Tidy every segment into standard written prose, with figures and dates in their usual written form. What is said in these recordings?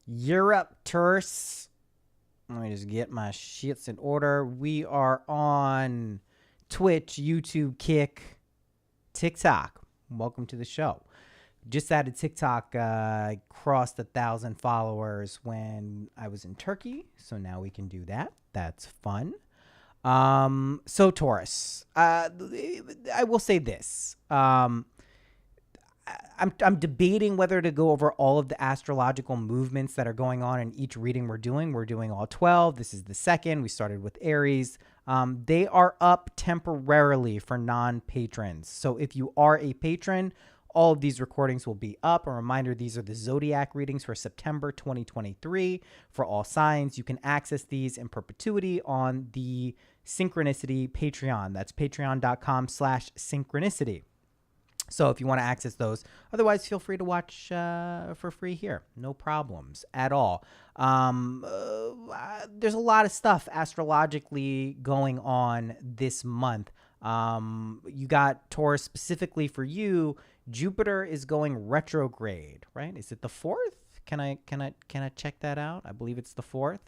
You're up, Taurus. Let me just get my shits in order. We are on Twitch, YouTube, Kick, TikTok. Welcome to the show. Just added TikTok, crossed 1,000 followers when I was in Turkey, so now we can do that. That's fun. So Taurus, I will say this. I'm debating whether to go over all of the astrological movements that are going on in each reading we're doing. We're doing all 12. This is the second. We started with Aries. They are up temporarily for non-patrons. So if you are a patron, all of these recordings will be up. A reminder, these are the Zodiac readings for September 2023 for all signs. You can access these in perpetuity on the Synchronicity Patreon. That's patreon.com/synchronicity. So if you want to access those, otherwise feel free to watch for free here. No problems at all. There's a lot of stuff astrologically going on this month. You got Taurus specifically for you. Jupiter is going retrograde, right? Is it the 4th? Can I check that out? I believe it's the 4th.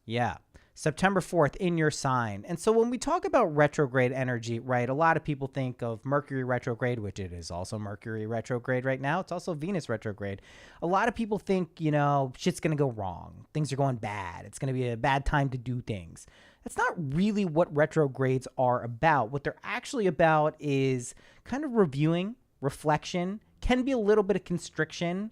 Yeah. September 4th in your sign. And so when we talk about retrograde energy, right, a lot of people think of Mercury retrograde, which it is also Mercury retrograde right now. It's also Venus retrograde. A lot of people think, shit's going to go wrong. Things are going bad. It's going to be a bad time to do things. That's not really what retrogrades are about. What they're actually about is kind of reviewing, reflection, can be a little bit of contraction,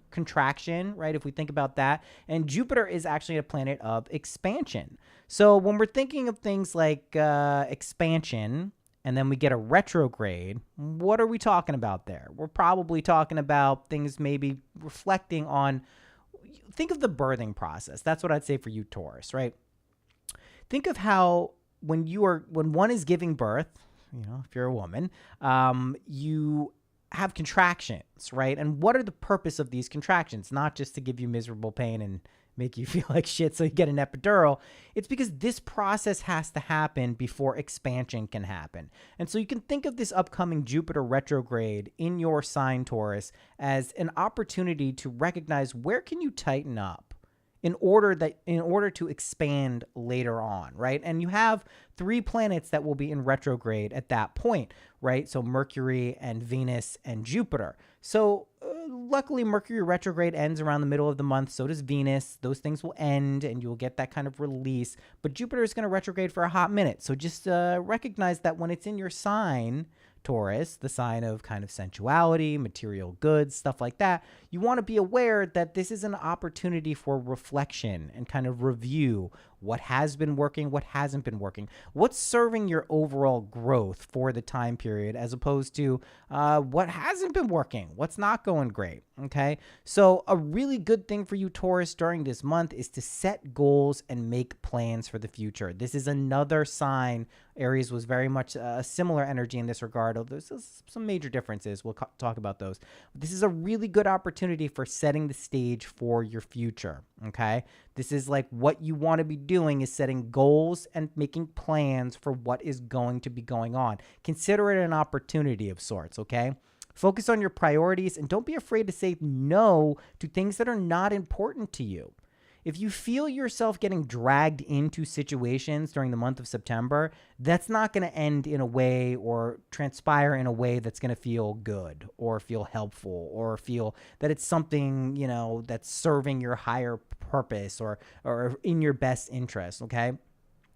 right? If we think about that. And Jupiter is actually a planet of expansion. So when we're thinking of things like expansion, and then we get a retrograde, what are we talking about there? We're probably talking about things maybe reflecting on, think of the birthing process. That's what I'd say for you, Taurus, right? Think of how when one is giving birth, if you're a woman, you have contractions, right? And what are the purpose of these contractions? Not just to give you miserable pain and make you feel like shit so you get an epidural. It's because this process has to happen before expansion can happen. And so you can think of this upcoming Jupiter retrograde in your sign, Taurus, as an opportunity to recognize where can you tighten up in order to expand later on, right? And you have 3 planets that will be in retrograde at that point, right? So Mercury and Venus and Jupiter. So luckily Mercury retrograde ends around the middle of the month. So does Venus. Those things will end and you'll get that kind of release. But Jupiter is going to retrograde for a hot minute. So just recognize that when it's in your sign, Taurus, the sign of kind of sensuality, material goods, stuff like that, you want to be aware that this is an opportunity for reflection and kind of review what has been working, what hasn't been working, what's serving your overall growth for the time period, as opposed to what hasn't been working, what's not going great. Okay, so a really good thing for you, Taurus, during this month is to set goals and make plans for the future. This is another sign. Aries was very much a similar energy in this regard, although there's some major differences. We'll talk about those. This is a really good opportunity for setting the stage for your future. Okay, this is like what you want to be doing is setting goals and making plans for what is going to be going on. Consider it an opportunity of sorts. Okay. Focus on your priorities and don't be afraid to say no to things that are not important to you. If you feel yourself getting dragged into situations during the month of September, that's not going to end in a way or transpire in a way that's going to feel good or feel helpful or feel that it's something, that's serving your higher purpose or in your best interest, okay?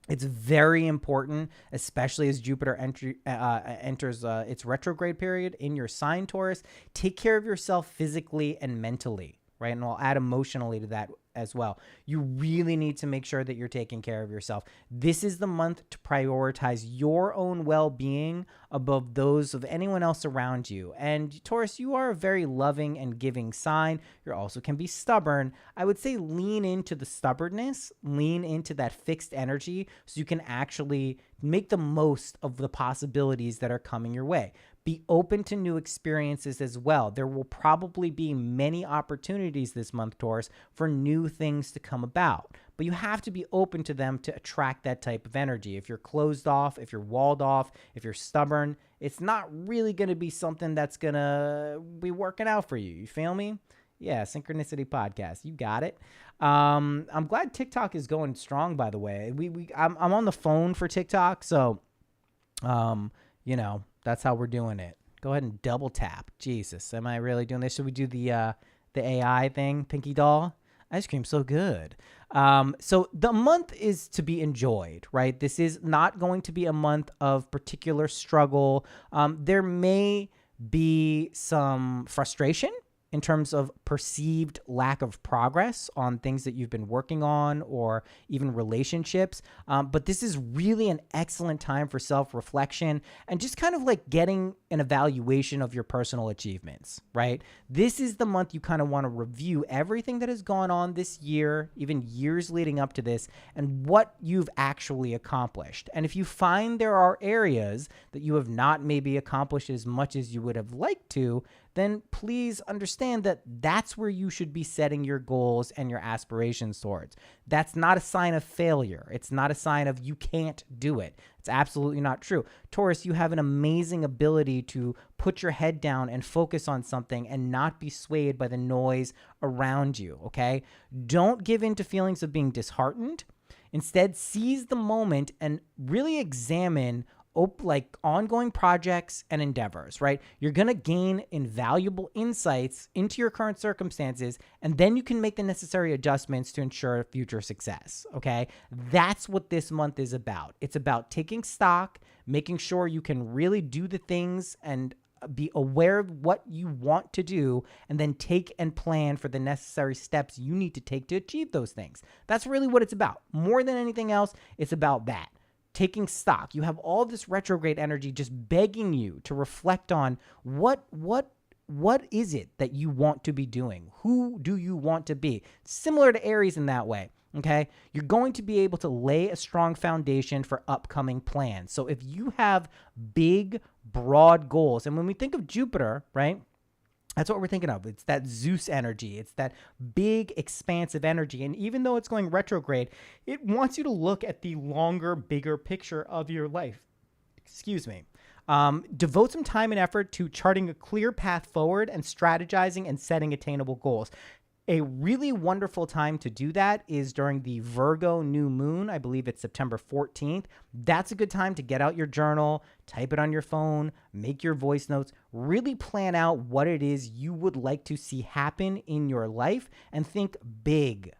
It's very important, especially as Jupiter enters its retrograde period in your sign, Taurus. Take care of yourself physically and mentally, right? And I'll add emotionally to that as well. You really need to make sure that you're taking care of yourself. This is the month to prioritize your own well-being above those of anyone else around you. And Taurus, you are a very loving and giving sign. You also can be stubborn. I would say lean into the stubbornness, lean into that fixed energy so you can actually make the most of the possibilities that are coming your way. Be open to new experiences as well. There will probably be many opportunities this month, Taurus, for new things to come about. But you have to be open to them to attract that type of energy. If you're closed off, if you're walled off, if you're stubborn, it's not really going to be something that's going to be working out for you. You feel me? Yeah, Synchronicity Podcast. You got it. I'm glad TikTok is going strong, by the way. I'm on the phone for TikTok, so that's how we're doing it. Go ahead and double tap. Jesus, am I really doing this? Should we do the AI thing, Pinky Doll? Ice cream so good. So the month is to be enjoyed, right? This is not going to be a month of particular struggle. There may be some frustration in terms of perceived lack of progress on things that you've been working on or even relationships. But this is really an excellent time for self-reflection and just kind of like getting an evaluation of your personal achievements, right? This is the month you kind of want to review everything that has gone on this year, even years leading up to this, and what you've actually accomplished. And if you find there are areas that you have not maybe accomplished as much as you would have liked to, then please understand that that's where you should be setting your goals and your aspirations towards. That's not a sign of failure. It's not a sign of you can't do it. It's absolutely not true. Taurus, you have an amazing ability to put your head down and focus on something and not be swayed by the noise around you, okay? Don't give in to feelings of being disheartened. Instead, seize the moment and really examine like ongoing projects and endeavors, right? You're going to gain invaluable insights into your current circumstances, and then you can make the necessary adjustments to ensure future success, okay? That's what this month is about. It's about taking stock, making sure you can really do the things and be aware of what you want to do, and then take and plan for the necessary steps you need to take to achieve those things. That's really what it's about. More than anything else, it's about that. Taking stock. You have all this retrograde energy just begging you to reflect on what is it that you want to be doing? Who do you want to be? Similar to Aries in that way, okay? You're going to be able to lay a strong foundation for upcoming plans. So if you have big, broad goals, and when we think of Jupiter, right? That's what we're thinking of. It's that Zeus energy. It's that big, expansive energy. And even though it's going retrograde, it wants you to look at the longer, bigger picture of your life. Excuse me. Devote some time and effort to charting a clear path forward and strategizing and setting attainable goals. A really wonderful time to do that is during the Virgo new moon. I believe it's September 14th. That's a good time to get out your journal, type it on your phone, make your voice notes, really plan out what it is you would like to see happen in your life, and think big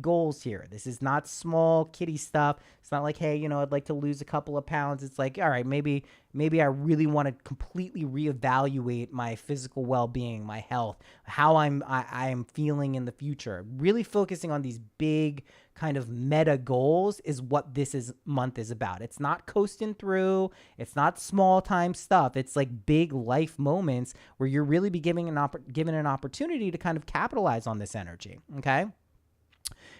goals here. This is not small kitty stuff. It's not like, hey, I'd like to lose a couple of pounds. It's like, all right, maybe I really want to completely reevaluate my physical well-being, my health, how I'm feeling in the future. Really focusing on these big kind of meta goals is what this month is about. It's not coasting through. It's not small time stuff. It's like big life moments where you're really be given an opportunity to kind of capitalize on this energy. Okay.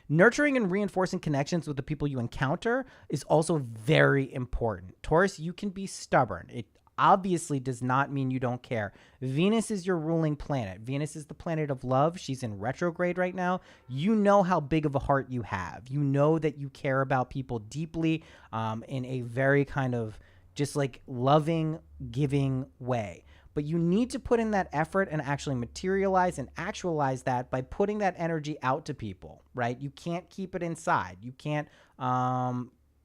Nurturing and reinforcing connections with the people you encounter is also very important. Taurus, you can be stubborn. It obviously does not mean you don't care. Venus is your ruling planet. Venus is the planet of love. She's in retrograde right now. You know how big of a heart you have. You know that you care about people deeply in a very kind of just like loving, giving way. But you need to put in that effort and actually materialize and actualize that by putting that energy out to people, right? You can't keep it inside. You can't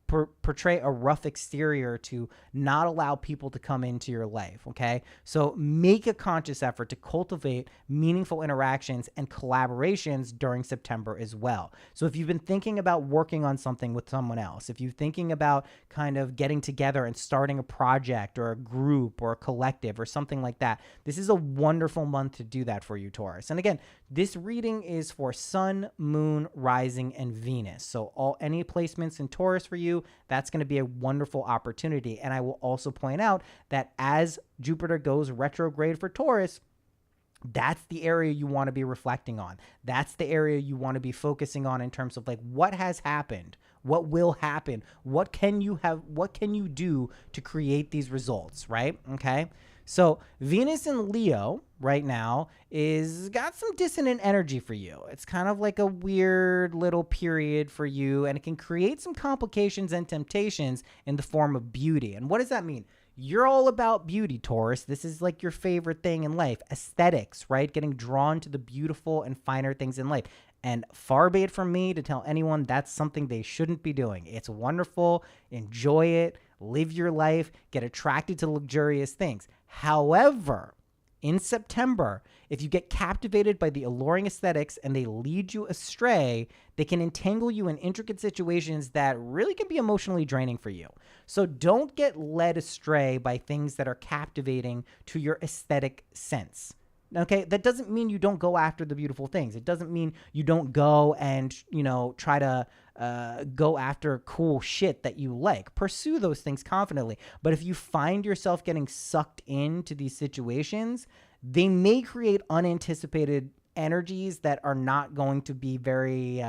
portray a rough exterior to not allow people to come into your life, okay? So make a conscious effort to cultivate meaningful interactions and collaborations during September as well. So if you've been thinking about working on something with someone else, if you're thinking about kind of getting together and starting a project or a group or a collective or something like that, this is a wonderful month to do that for you, Taurus. And again, this reading is for Sun, Moon, Rising, and Venus. So any placements in Taurus for you, that's going to be a wonderful opportunity. And I will also point out that as Jupiter goes retrograde for Taurus, that's the area you want to be reflecting on. That's the area you want to be focusing on in terms of like what has happened, what will happen, what can you do to create these results, right? Okay. So Venus in Leo right now is got some dissonant energy for you. It's kind of like a weird little period for you, and it can create some complications and temptations in the form of beauty. And what does that mean? You're all about beauty, Taurus. This is like your favorite thing in life. Aesthetics, right? Getting drawn to the beautiful and finer things in life. And far be it from me to tell anyone that's something they shouldn't be doing. It's wonderful. Enjoy it. Live your life. Get attracted to luxurious things. However, in September, if you get captivated by the alluring aesthetics and they lead you astray, they can entangle you in intricate situations that really can be emotionally draining for you. So don't get led astray by things that are captivating to your aesthetic sense. Okay, that doesn't mean you don't go after the beautiful things. It doesn't mean you don't go and, try to go after cool shit that you like. Pursue those things confidently. But if you find yourself getting sucked into these situations, they may create unanticipated energies that are not going to be very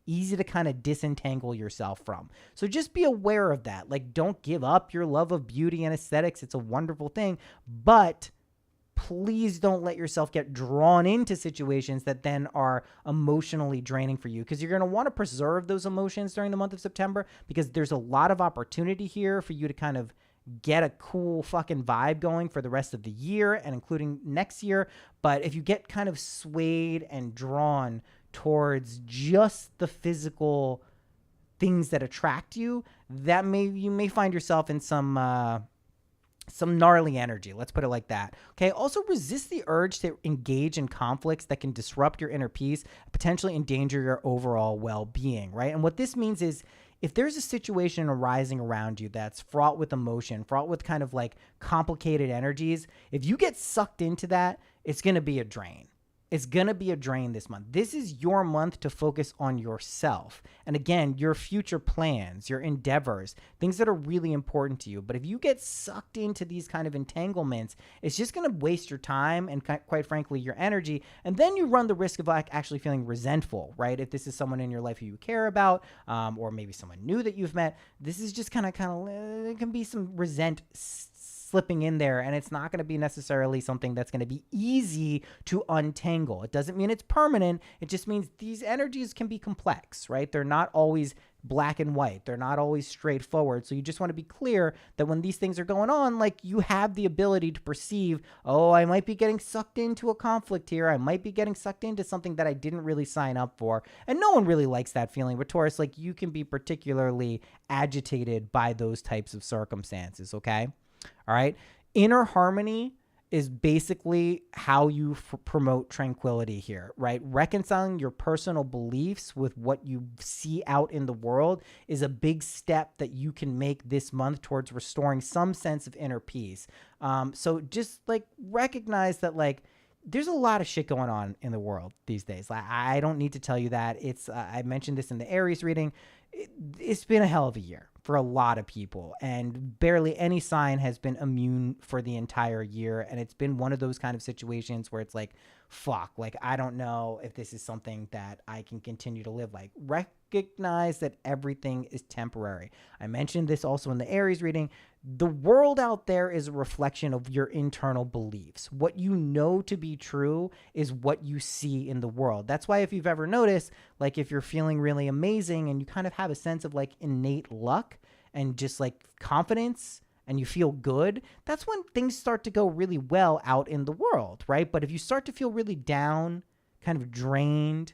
easy to kind of disentangle yourself from. So just be aware of that. Like, don't give up your love of beauty and aesthetics. It's a wonderful thing, but please don't let yourself get drawn into situations that then are emotionally draining for you, because you're going to want to preserve those emotions during the month of September, because there's a lot of opportunity here for you to kind of get a cool fucking vibe going for the rest of the year and including next year. But if you get kind of swayed and drawn towards just the physical things that attract you, you may find yourself in some gnarly energy. Let's put it like that. Okay. Also, resist the urge to engage in conflicts that can disrupt your inner peace, potentially endanger your overall well-being, right? And what this means is, if there's a situation arising around you that's fraught with emotion, fraught with kind of like complicated energies, if you get sucked into that, it's going to be a drain. It's going to be a drain this month. This is your month to focus on yourself. And again, your future plans, your endeavors, things that are really important to you. But if you get sucked into these kind of entanglements, it's just going to waste your time and quite frankly, your energy. And then you run the risk of like actually feeling resentful, right? If this is someone in your life who you care about, or maybe someone new that you've met, this is just kind of, it can be some resent slipping in there, and it's not going to be necessarily something that's going to be easy to untangle. It doesn't mean it's permanent. It just means these energies can be complex, right? They're not always black and white. They're not always straightforward. So you just want to be clear that when these things are going on, like, you have the ability to perceive, oh, I might be getting sucked into a conflict here. I might be getting sucked into something that I didn't really sign up for. And no one really likes that feeling. But Taurus, like, you can be particularly agitated by those types of circumstances, okay? All right. Inner harmony is basically how you promote tranquility here, right? Reconciling your personal beliefs with what you see out in the world is a big step that you can make this month towards restoring some sense of inner peace. So just like recognize that, like, there's a lot of shit going on in the world these days. I don't need to tell you that. It's I mentioned this in the Aries reading. It's been a hell of a year for a lot of people, and barely any sign has been immune for the entire year. And it's been one of those kind of situations where it's like, fuck, like, I don't know if this is something that I can continue to live like. Recognize that everything is temporary. I mentioned this also in the Aries reading. The world out there is a reflection of your internal beliefs. What you know to be true is what you see in the world. That's why if you've ever noticed, like, if you're feeling really amazing and you kind of have a sense of like innate luck and just like confidence and you feel good, that's when things start to go really well out in the world, right? But if you start to feel really down, kind of drained,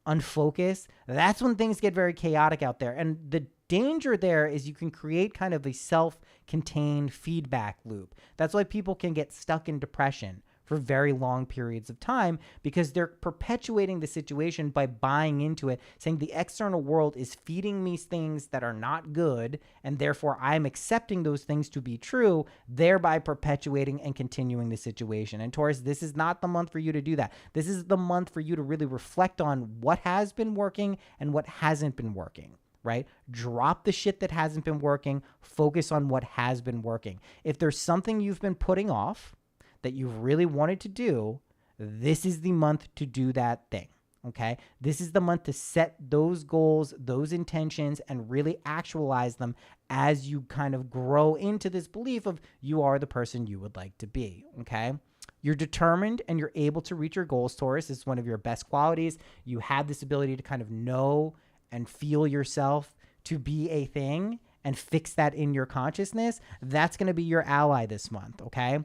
unfocused, that's when things get very chaotic out there. And the danger there is you can create kind of a self-contained feedback loop. That's why people can get stuck in depression for very long periods of time, because they're perpetuating the situation by buying into it, saying the external world is feeding me things that are not good, and therefore I'm accepting those things to be true, thereby perpetuating and continuing the situation. And Taurus, this is not the month for you to do that. This is the month for you to really reflect on what has been working and what hasn't been working. Right? Drop the shit that hasn't been working. Focus on what has been working. If there's something you've been putting off that you've really wanted to do, this is the month to do that thing. Okay? This is the month to set those goals, those intentions, and really actualize them as you kind of grow into this belief of you are the person you would like to be. Okay? You're determined and you're able to reach your goals, Taurus. This is one of your best qualities. You have this ability to kind of know and feel yourself to be a thing, and fix that in your consciousness, that's going to be your ally this month, okay?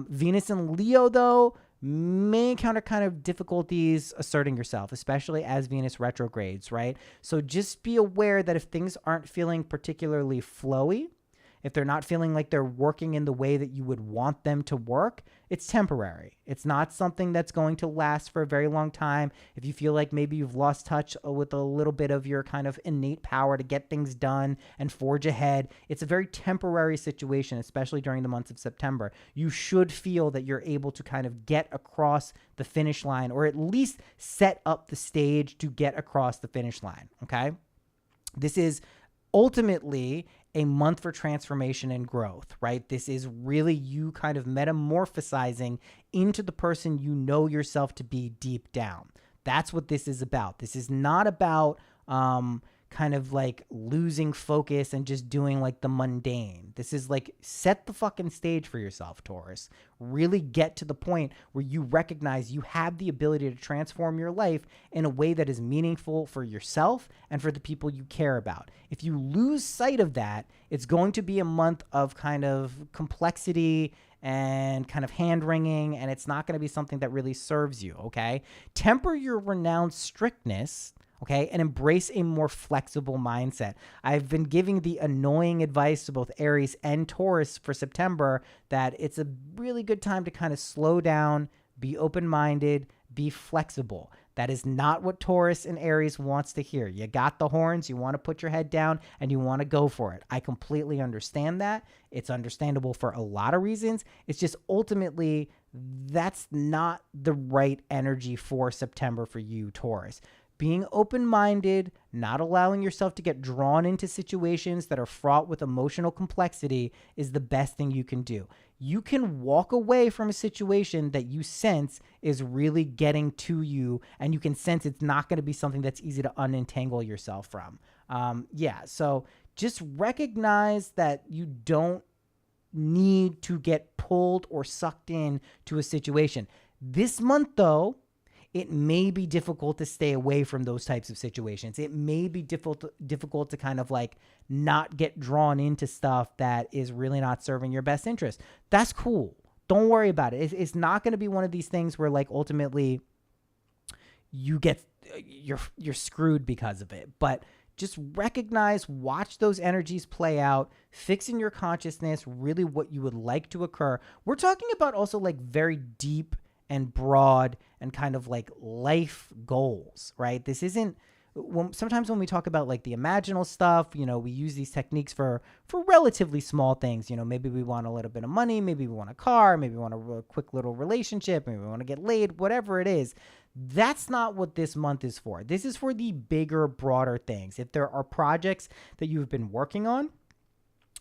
Venus in Leo, though, may encounter kind of difficulties asserting yourself, especially as Venus retrogrades, right? So just be aware that if things aren't feeling particularly flowy, if they're not feeling like they're working in the way that you would want them to work, it's temporary. It's not something that's going to last for a very long time. If you feel like maybe you've lost touch with a little bit of your kind of innate power to get things done and forge ahead, it's a very temporary situation, especially during the months of September. You should feel that you're able to kind of get across the finish line, or at least set up the stage to get across the finish line, okay? This is ultimately a month for transformation and growth, right? This is really you kind of metamorphosizing into the person you know yourself to be deep down. That's what this is about. This is not about kind of like losing focus and just doing like the mundane. This is like set the fucking stage for yourself, Taurus. Really get to the point where you recognize you have the ability to transform your life in a way that is meaningful for yourself and for the people you care about. If you lose sight of that, it's going to be a month of kind of complexity and kind of hand-wringing, and it's not going to be something that really serves you, okay? Temper your renowned strictness, okay, and embrace a more flexible mindset. I've been giving the annoying advice to both Aries and Taurus for September that it's a really good time to kind of slow down, be open-minded, be flexible. That is not what Taurus and Aries wants to hear. You got the horns, you want to put your head down, and you want to go for it. I completely understand that. It's understandable for a lot of reasons. It's just ultimately that's not the right energy for September for you, Taurus. Being open-minded, not allowing yourself to get drawn into situations that are fraught with emotional complexity is the best thing you can do. You can walk away from a situation that you sense is really getting to you, and you can sense it's not going to be something that's easy to unentangle yourself from. So just recognize that you don't need to get pulled or sucked in to a situation. This month, though, it may be difficult to stay away from those types of situations. It may be difficult to kind of like not get drawn into stuff that is really not serving your best interest. That's cool. Don't worry about it. It's not going to be one of these things where like ultimately you're screwed because of it. But just recognize, watch those energies play out, fix in your consciousness really what you would like to occur. We're talking about also like very deep and broad and kind of like life goals, right? This isn't, sometimes when we talk about like the imaginal stuff, you know, we use these techniques for relatively small things. You know, maybe we want a little bit of money, maybe we want a car, maybe we want a quick little relationship, maybe we want to get laid, whatever it is. That's not what this month is for. This is for the bigger, broader things. If there are projects that you've been working on,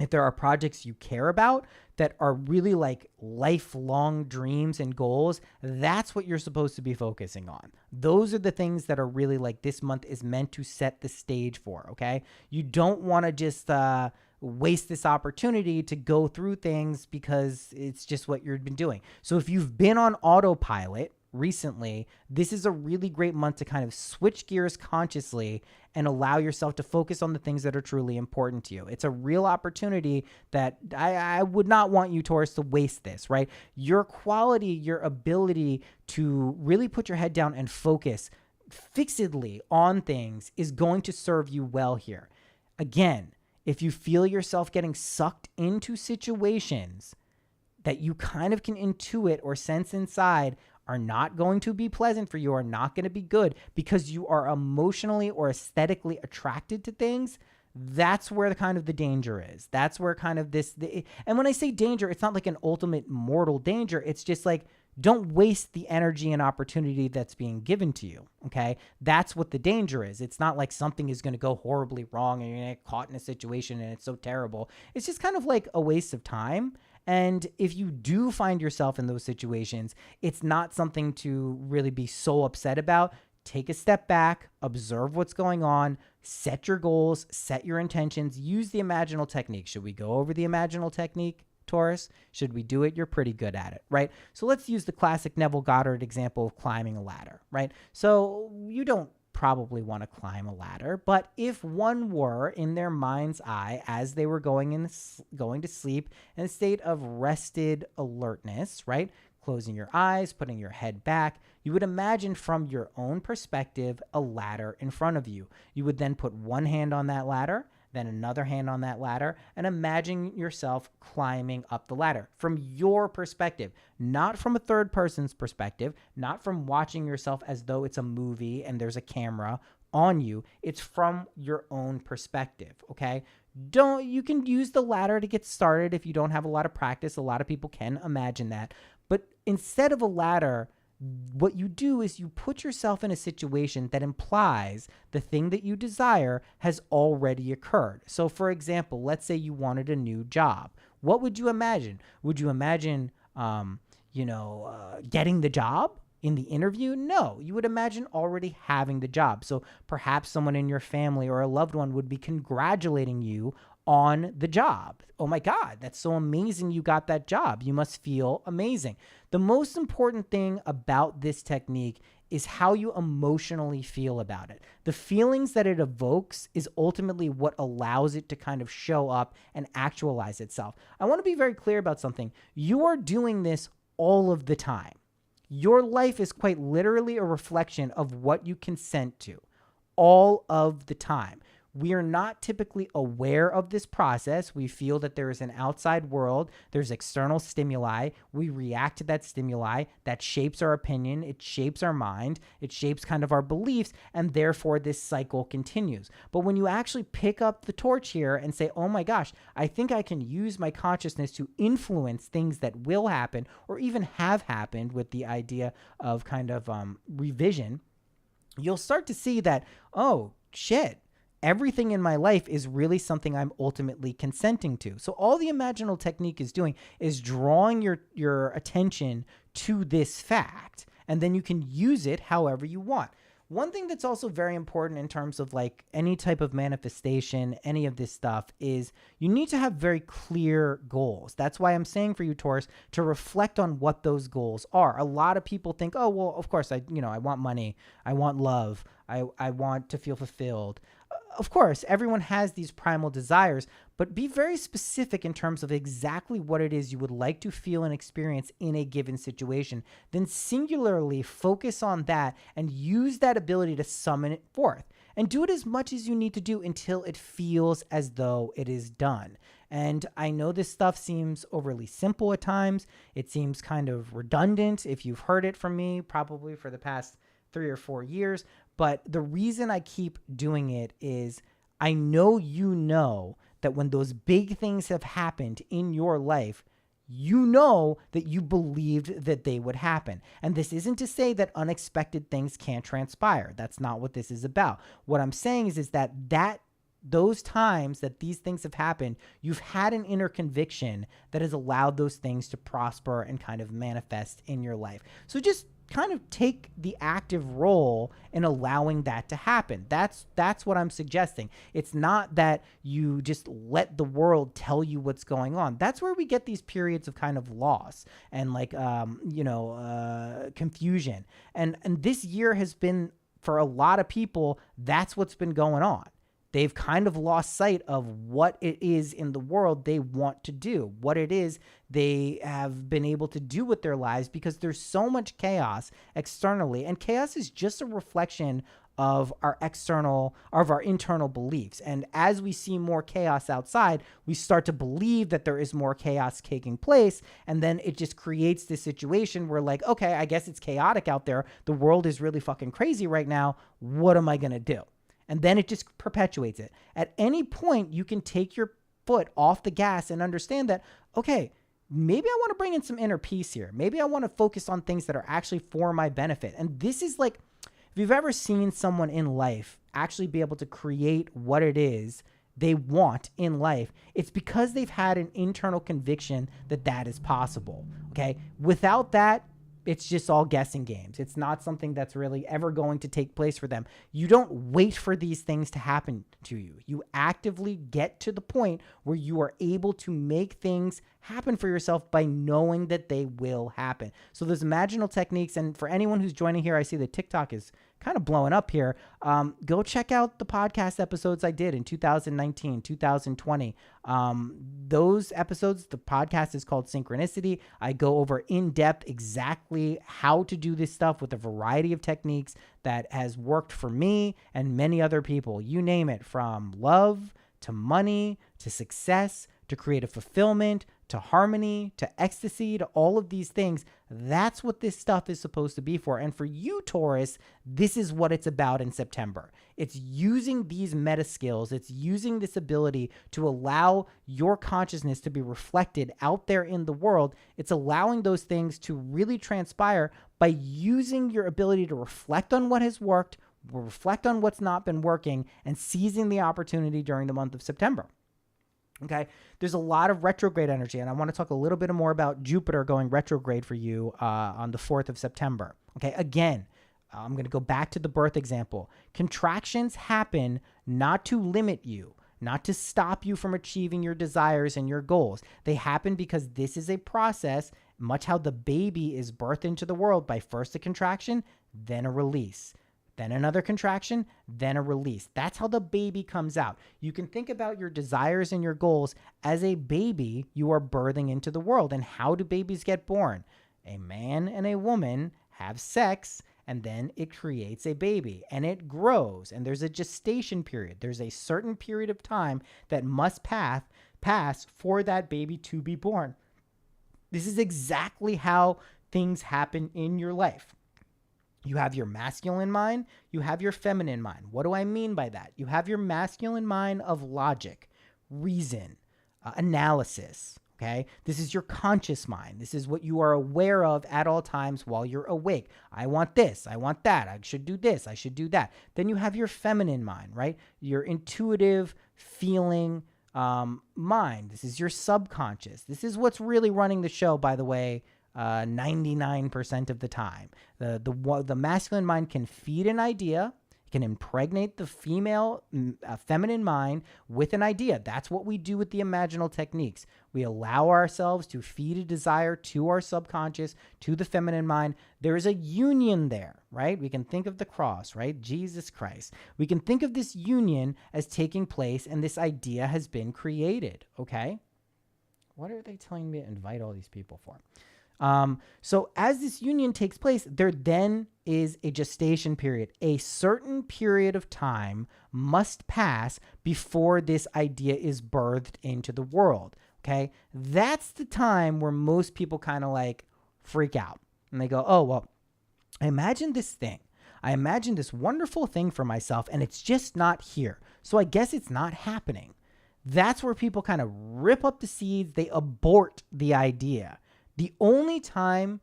if there are projects you care about that are really like lifelong dreams and goals, that's what you're supposed to be focusing on. Those are the things that are really like this month is meant to set the stage for, okay? You don't want to just waste this opportunity to go through things because it's just what you've been doing. So if you've been on autopilot recently, this is a really great month to kind of switch gears consciously and allow yourself to focus on the things that are truly important to you. It's a real opportunity that I would not want you, Taurus, to waste this, right? Your quality, your ability to really put your head down and focus fixedly on things is going to serve you well here. Again, if you feel yourself getting sucked into situations that you kind of can intuit or sense inside are not going to be pleasant for you, are not going to be good because you are emotionally or aesthetically attracted to things, that's where the kind of the danger is. That's where kind of and when I say danger, it's not like an ultimate mortal danger. It's just like, don't waste the energy and opportunity that's being given to you, okay? That's what the danger is. It's not like something is going to go horribly wrong and you're going to get caught in a situation and it's so terrible. It's just kind of like a waste of time. And if you do find yourself in those situations, it's not something to really be so upset about. Take a step back, observe what's going on, set your goals, set your intentions, use the Imaginal Technique. Should we go over the Imaginal Technique, Taurus? Should we do it? You're pretty good at it, right? So let's use the classic Neville Goddard example of climbing a ladder, right? So you don't probably want to climb a ladder. But if one were in their mind's eye as they were going to sleep in a state of rested alertness, right? Closing your eyes, putting your head back, you would imagine from your own perspective a ladder in front of you. You would then put one hand on that ladder, then another hand on that ladder, and imagine yourself climbing up the ladder from your perspective, not from a third person's perspective, not from watching yourself as though it's a movie and there's a camera on you. It's from your own perspective, okay? You can use the ladder to get started if you don't have a lot of practice. A lot of people can imagine that. But instead of a ladder, what you do is you put yourself in a situation that implies the thing that you desire has already occurred. So, for example, let's say you wanted a new job. What would you imagine? Would you imagine, getting the job in the interview? No, you would imagine already having the job. So perhaps someone in your family or a loved one would be congratulating you on the job. Oh my God, that's so amazing you got that job. You must feel amazing. The most important thing about this technique is how you emotionally feel about it. The feelings that it evokes is ultimately what allows it to kind of show up and actualize itself. I want to be very clear about something. You are doing this all of the time. Your life is quite literally a reflection of what you consent to all of the time. We are not typically aware of this process. We feel that there is an outside world. There's external stimuli. We react to that stimuli. That shapes our opinion. It shapes our mind. It shapes kind of our beliefs. And therefore, this cycle continues. But when you actually pick up the torch here and say, oh my gosh, I think I can use my consciousness to influence things that will happen or even have happened with the idea of kind of revision, you'll start to see that, oh, shit. Everything in my life is really something I'm ultimately consenting to. So all the Imaginal Technique is doing is drawing your attention to this fact, and then you can use it however you want. One thing that's also very important in terms of like any type of manifestation, any of this stuff, is you need to have very clear goals. That's why I'm saying for you, Taurus, to reflect on what those goals are. A lot of people think, oh, well, of course, I want money. I want love. I want to feel fulfilled. Of course, everyone has these primal desires, but be very specific in terms of exactly what it is you would like to feel and experience in a given situation. Then singularly focus on that and use that ability to summon it forth. And do it as much as you need to do until it feels as though it is done. And I know this stuff seems overly simple at times. It seems kind of redundant if you've heard it from me, probably for the past 3 or 4 years. But the reason I keep doing it is I know you know that when those big things have happened in your life, you know that you believed that they would happen. And this isn't to say that unexpected things can't transpire. That's not what this is about. What I'm saying is that those times that these things have happened, you've had an inner conviction that has allowed those things to prosper and kind of manifest in your life. So just kind of take the active role in allowing that to happen. That's what I'm suggesting. It's not that you just let the world tell you what's going on. That's where we get these periods of kind of loss and like confusion. And this year has been, for a lot of people, that's what's been going on. They've kind of lost sight of what it is in the world they want to do, what it is they have been able to do with their lives, because there's so much chaos externally. And chaos is just a reflection of our internal beliefs. And as we see more chaos outside, we start to believe that there is more chaos taking place. And then it just creates this situation where like, okay, I guess it's chaotic out there. The world is really fucking crazy right now. What am I going to do? And then it just perpetuates it. At any point, you can take your foot off the gas and understand that, okay, maybe I want to bring in some inner peace here. Maybe I want to focus on things that are actually for my benefit. And this is like, if you've ever seen someone in life actually be able to create what it is they want in life, it's because they've had an internal conviction that that is possible, okay? Without that, it's just all guessing games. It's not something that's really ever going to take place for them. You don't wait for these things to happen to you. You actively get to the point where you are able to make things happen for yourself by knowing that they will happen. So those imaginal techniques, and for anyone who's joining here, I see that TikTok is kind of blowing up here. Go check out the podcast episodes I did in 2019, 2020. Those episodes, the podcast is called Synchronicity. I go over in depth exactly how to do this stuff with a variety of techniques that has worked for me and many other people. You name it, from love to money to success to creative fulfillment to harmony to ecstasy to all of these things. That's what this stuff is supposed to be for. And for you, Taurus, this is what it's about in September. It's using these meta skills. It's using this ability to allow your consciousness to be reflected out there in the world. It's allowing those things to really transpire by using your ability to reflect on what has worked, reflect on what's not been working, and seizing the opportunity during the month of September. Okay, there's a lot of retrograde energy, and I want to talk a little bit more about Jupiter going retrograde for you on the 4th of September. Okay, again, I'm going to go back to the birth example. Contractions happen not to limit you, not to stop you from achieving your desires and your goals. They happen because this is a process, much how the baby is birthed into the world by first a contraction, then a release. Then another contraction, then a release. That's how the baby comes out. You can think about your desires and your goals as a baby you are birthing into the world. And how do babies get born? A man and a woman have sex, and then it creates a baby, and it grows, and there's a gestation period. There's a certain period of time that must pass for that baby to be born. This is exactly how things happen in your life. You have your masculine mind, you have your feminine mind. What do I mean by that? You have your masculine mind of logic, reason, analysis, okay? This is your conscious mind. This is what you are aware of at all times while you're awake. I want this, I want that, I should do this, I should do that. Then you have your feminine mind, right? Your intuitive, feeling mind. This is your subconscious. This is what's really running the show, by the way, 99% of the time. The masculine mind can feed an idea, can impregnate the feminine mind with an idea. That's what we do with the imaginal techniques. We allow ourselves to feed a desire to our subconscious, to the feminine mind. There is a union there, right? We can think of the cross, right? Jesus Christ. We can think of this union as taking place, and this idea has been created, okay? What are they telling me to invite all these people for? So as this union takes place, there then is a gestation period. A certain period of time must pass before this idea is birthed into the world. Okay. That's the time where most people kind of like freak out and they go, oh, well, I imagined this thing. I imagined this wonderful thing for myself and it's just not here. So I guess it's not happening. That's where people kind of rip up the seeds. They abort the idea. The only time,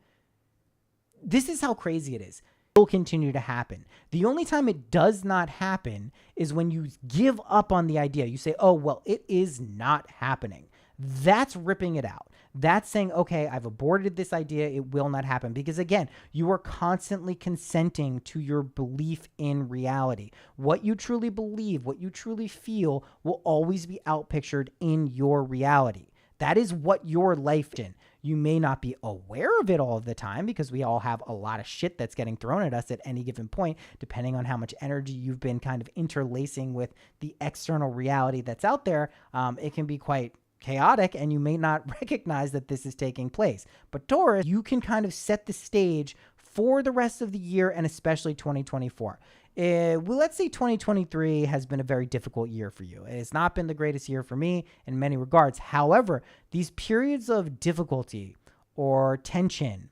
this is how crazy it is, it will continue to happen. The only time it does not happen is when you give up on the idea. You say, oh, well, it is not happening. That's ripping it out. That's saying, okay, I've aborted this idea. It will not happen. Because again, you are constantly consenting to your belief in reality. What you truly believe, what you truly feel will always be outpictured in your reality. That is what your life is in. You may not be aware of it all of the time because we all have a lot of shit that's getting thrown at us at any given point, depending on how much energy you've been kind of interlacing with the external reality that's out there. It can be quite chaotic and you may not recognize that this is taking place. But Taurus, you can kind of set the stage for the rest of the year and especially 2024. Well, let's say 2023 has been a very difficult year for you. It's not been the greatest year for me in many regards. However, these periods of difficulty or tension,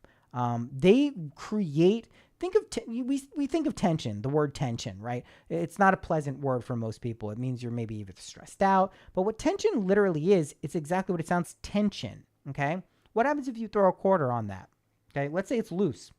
they create, we think of tension, the word tension, right? It's not a pleasant word for most people. It means you're maybe even stressed out. But what tension literally is, it's exactly what it sounds, tension, okay? What happens if you throw a quarter on that? Okay, let's say it's loose.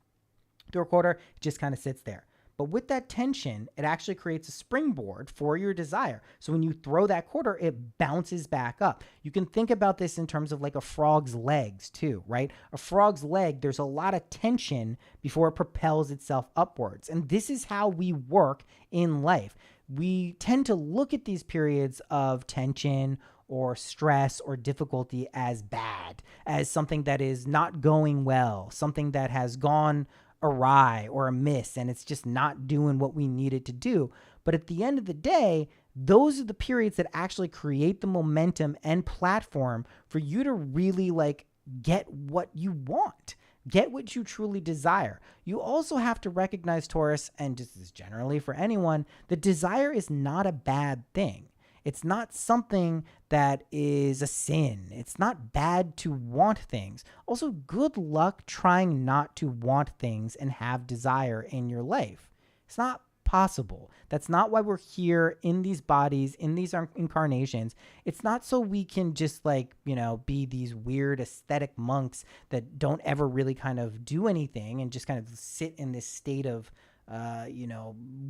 Throw a quarter, it just kind of sits there. But with that tension, it actually creates a springboard for your desire. So when you throw that quarter, it bounces back up. You can think about this in terms of like a frog's legs too, right? A frog's leg, there's a lot of tension before it propels itself upwards. And this is how we work in life. We tend to look at these periods of tension or stress or difficulty as bad, as something that is not going well, something that has gone awry or amiss and it's just not doing what we need it to do. But at the end of the day, those are the periods that actually create the momentum and platform for you to really like get what you want, get what you truly desire. You also have to recognize, Taurus, and this is generally for anyone, that desire is not a bad thing. It's not something that is a sin. It's not bad to want things. Also, good luck trying not to want things and have desire in your life. It's not possible. That's not why we're here in these bodies, in these incarnations. It's not so we can just like, be these weird aesthetic monks that don't ever really kind of do anything and just kind of sit in this state of,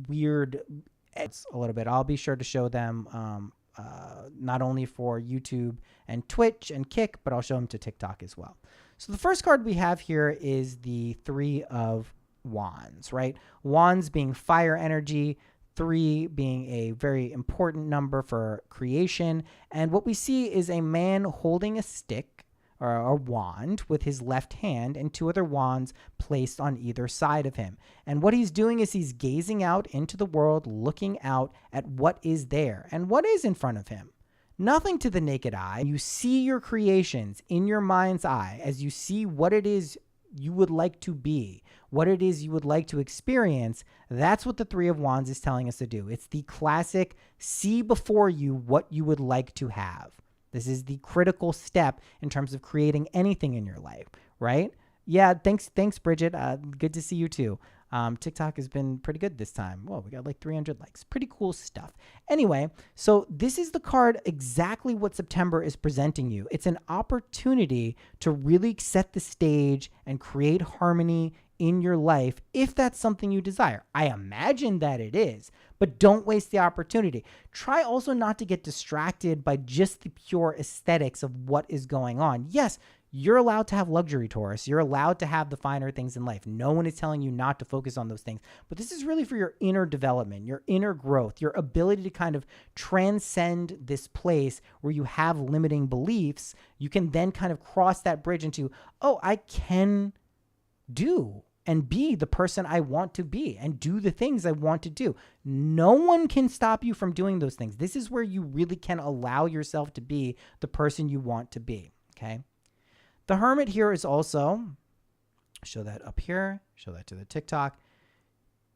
weird. It's a little bit. I'll be sure to show them not only for YouTube and Twitch and Kick, but I'll show them to TikTok as well. So the first card we have here is the Three of Wands, right? Wands being fire energy, 3 being a very important number for creation. And what we see is a man holding a stick or a wand with his left hand and 2 other wands placed on either side of him. And what he's doing is he's gazing out into the world, looking out at what is there and what is in front of him. Nothing to the naked eye. You see your creations in your mind's eye as you see what it is you would like to be, what it is you would like to experience. That's what the Three of Wands is telling us to do. It's the classic see before you what you would like to have. This is the critical step in terms of creating anything in your life, right? Yeah, thanks, Bridget. Good to see you too. TikTok has been pretty good this time. Whoa, we got like 300 likes. Pretty cool stuff. Anyway, so this is the card exactly what September is presenting you. It's an opportunity to really set the stage and create harmony in your life if that's something you desire. I imagine that it is, but don't waste the opportunity. Try also not to get distracted by just the pure aesthetics of what is going on. Yes, you're allowed to have luxury, Taurus. You're allowed to have the finer things in life. No one is telling you not to focus on those things. But this is really for your inner development, your inner growth, your ability to kind of transcend this place where you have limiting beliefs. You can then kind of cross that bridge into, oh, I can do and be the person I want to be and do the things I want to do. No one can stop you from doing those things. This is where you really can allow yourself to be the person you want to be, okay? The Hermit here is also, show that up here, show that to the TikTok.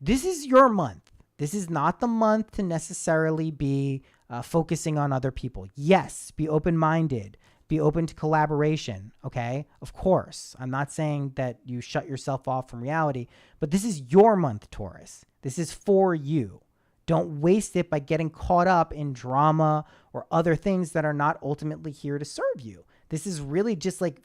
This is your month. This is not the month to necessarily be focusing on other people. Yes, be open-minded. Be open to collaboration, okay? Of course, I'm not saying that you shut yourself off from reality, but this is your month, Taurus. This is for you. Don't waste it by getting caught up in drama or other things that are not ultimately here to serve you. This is really just like,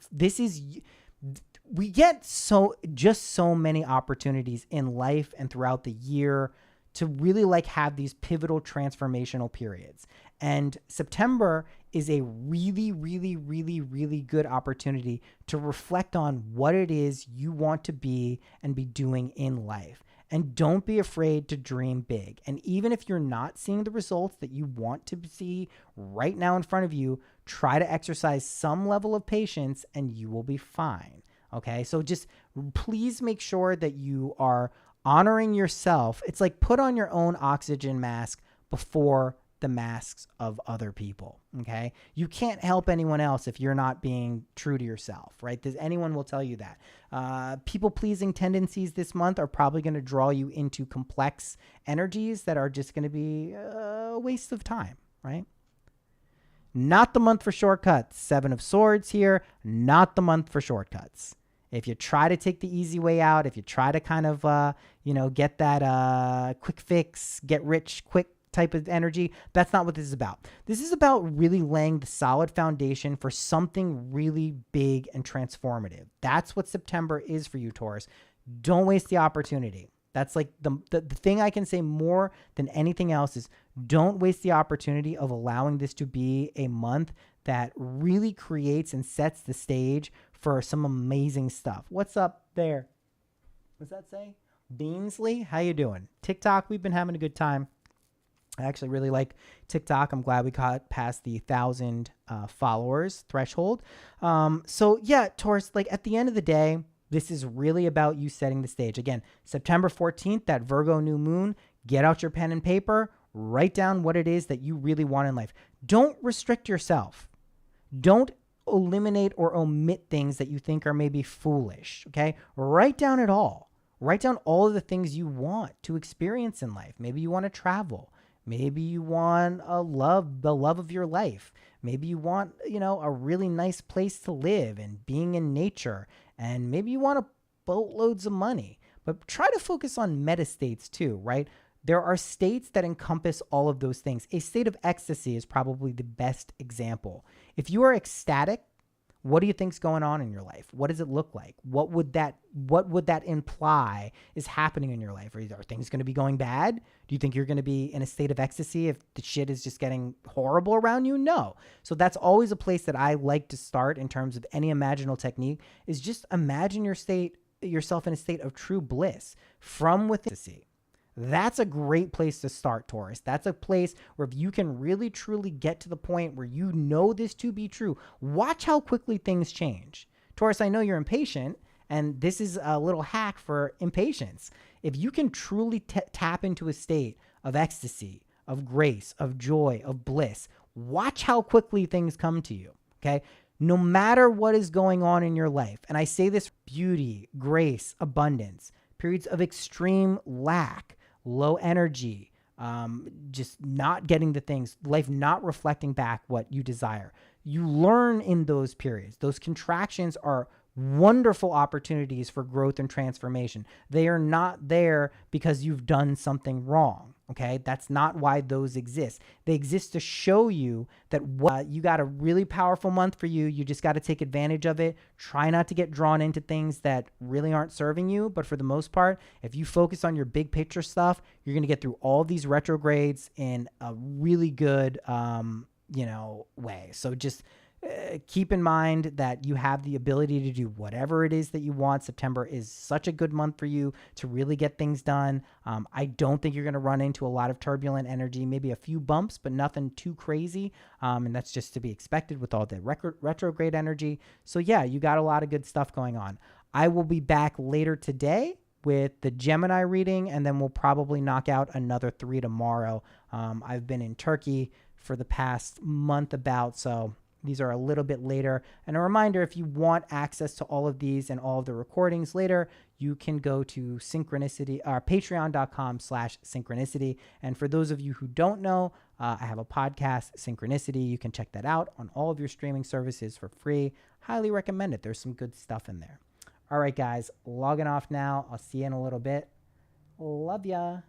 we get so many opportunities in life and throughout the year to really like have these pivotal transformational periods. And September is a really, really, really, really good opportunity to reflect on what it is you want to be and be doing in life. And don't be afraid to dream big. And even if you're not seeing the results that you want to see right now in front of you, try to exercise some level of patience and you will be fine. Okay, so just please make sure that you are honoring yourself. It's like put on your own oxygen mask before the masks of other people, okay? You can't help anyone else if you're not being true to yourself, right? Anyone will tell you that. People-pleasing tendencies this month are probably going to draw you into complex energies that are just going to be a waste of time, right? Not the month for shortcuts. 7 of Swords here, not the month for shortcuts. If you try to take the easy way out, if you try to kind of, get that quick fix, get rich quick type of energy, that's not what this is about. This is about really laying the solid foundation for something really big and transformative. That's what September is for you, Taurus. Don't waste the opportunity. That's like the thing I can say more than anything else is don't waste the opportunity of allowing this to be a month that really creates and sets the stage for some amazing stuff. What's up there? What's that say? Beansley, how you doing? TikTok, we've been having a good time. I actually really like TikTok. I'm glad we got past the 1,000 followers threshold. So yeah, Taurus, like at the end of the day, this is really about you setting the stage. Again, September 14th, that Virgo new moon, get out your pen and paper, write down what it is that you really want in life. Don't restrict yourself. Don't eliminate or omit things that you think are maybe foolish, okay? Write down it all. Write down all of the things you want to experience in life. Maybe you want to travel. Maybe you want the love of your life. Maybe you want, a really nice place to live and being in nature. And maybe you want boatloads of money. But try to focus on meta states too, right? There are states that encompass all of those things. A state of ecstasy is probably the best example. If you are ecstatic, what do you think's going on in your life? What does it look like? What would that imply is happening in your life? Are things going to be going bad? Do you think you're going to be in a state of ecstasy if the shit is just getting horrible around you? No. So that's always a place that I like to start in terms of any imaginal technique, is just imagine yourself in a state of true bliss from within ecstasy. That's a great place to start, Taurus. That's a place where if you can really truly get to the point where you know this to be true, watch how quickly things change. Taurus, I know you're impatient, and this is a little hack for impatience. If you can truly tap into a state of ecstasy, of grace, of joy, of bliss, watch how quickly things come to you, okay? No matter what is going on in your life, and I say this: beauty, grace, abundance, periods of extreme lack, low energy, just not getting the things, life not reflecting back what you desire. You learn in those periods. Those contractions are wonderful opportunities for growth and transformation. They are not there because you've done something wrong. Okay, that's not why those exist. They exist to show you that you got a really powerful month for you. You just got to take advantage of it. Try not to get drawn into things that really aren't serving you. But for the most part, if you focus on your big picture stuff, you're going to get through all these retrogrades in a really good, way. So just keep in mind that you have the ability to do whatever it is that you want. September is such a good month for you to really get things done. I don't think you're going to run into a lot of turbulent energy, maybe a few bumps, but nothing too crazy. And that's just to be expected with all the retrograde energy. So yeah, you got a lot of good stuff going on. I will be back later today with the Gemini reading, and then we'll probably knock out another 3 tomorrow. I've been in Turkey for the past month so these are a little bit later. And a reminder, if you want access to all of these and all of the recordings later, you can go to patreon.com/synchronicity. And for those of you who don't know, I have a podcast, Synchronicity. You can check that out on all of your streaming services for free. Highly recommend it. There's some good stuff in there. All right, guys, logging off now. I'll see you in a little bit. Love ya.